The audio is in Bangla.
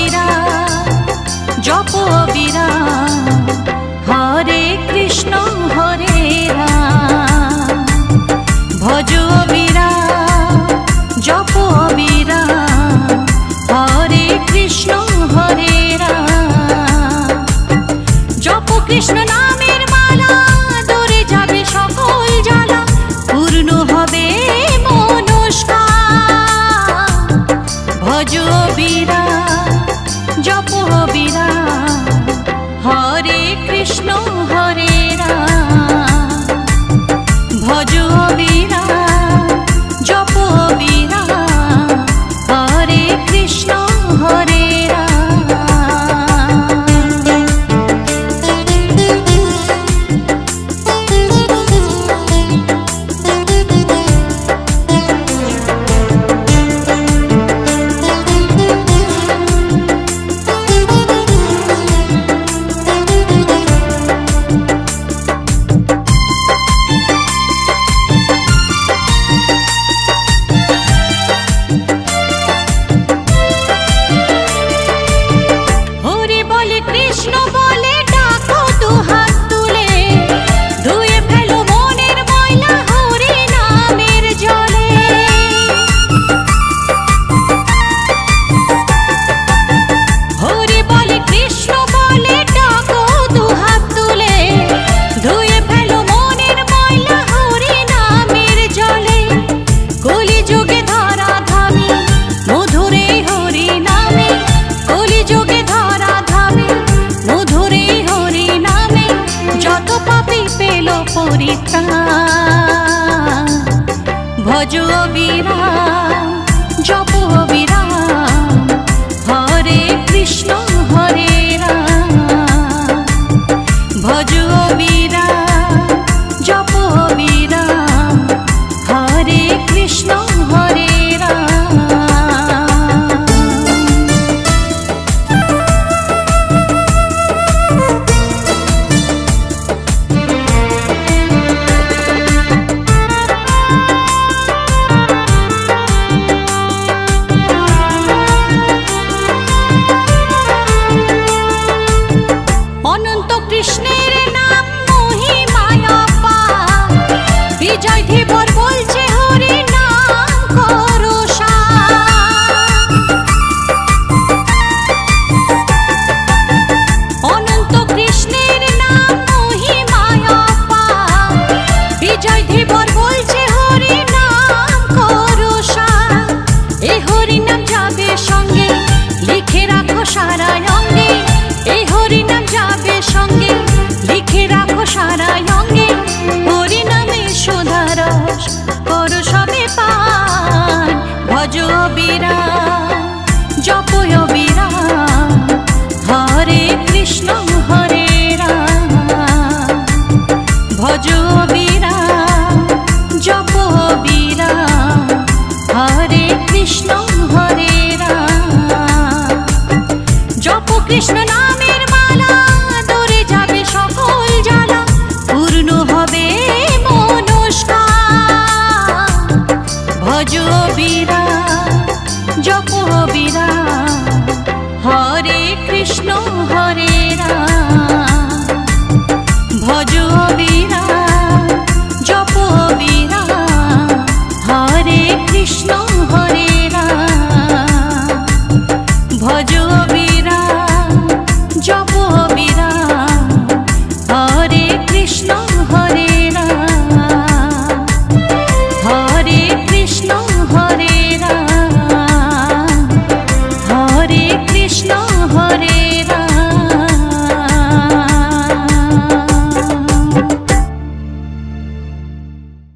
অবিরা জপ অবিরা হরে কৃষ্ণ হরে রাম ভজ অবিরা জপ অবিরা হরে কৃষ্ণ হরে রাম জপ কৃষ্ণ নামের মালা দূরে যাবে সকল জ্বালা পূর্ণ হবে মনস্কার ভজ অবিরা জপ অবিরা হরে কৃষ্ণ হরে রাম ভজ অবিরা জপ অবিরা হরে কৃষ্ণ হরে কৃষ্ণ বলে ডাকো দুহাত তুলে ধুয়ে ফেলো মনের ময়লা হরি নামের জলে হরি বলে কৃষ্ণ বলে ডাকো দুহাত তুলে ধুয়ে ফেলো মনের ময়লা হরি নামের জলে কলিযুগে ধরা ধামে মধুরে হরি নামে কলিযুগে ধরা ধামে মধুরে হরি নামে যত পাপী পেল পরিত্রাণ ভজ অবিরাম জপ অবিরাম হরে কৃষ্ণ হরে রাম ভজ অবিরাম জপ অবিরাম হরে কৃষ্ণ হরে রাম অনন্ত কৃষ্ণের নাম মহিমায় অপার বিজয় ধীবর বলছে হরি নাম করো সার অনন্ত কৃষ্ণের নাম মহিমায় অপার বিজয় ধীবর বলছে হরি নাম করো সার এ হরি নাম যাবে সঙ্গে লিখে রাখো সারা অঙ্গে এই হরি নাম যাবে সঙ্গে লিখে রাখো সারা অঙ্গে হরি নামে সুধারস করো সবে পান ভজ অবিরাম জপ অবিরাম হরে কৃষ্ণ হরে রাম ভজ অবিরাম জপ অবিরাম হরে কৃষ্ণ হরে রাম জপ কৃষ্ণ নামের মালা দূরে যাবে সকল জ্বালা পূর্ণ হবে মনস্কার ভজ অবিরাম জপ অবিরাম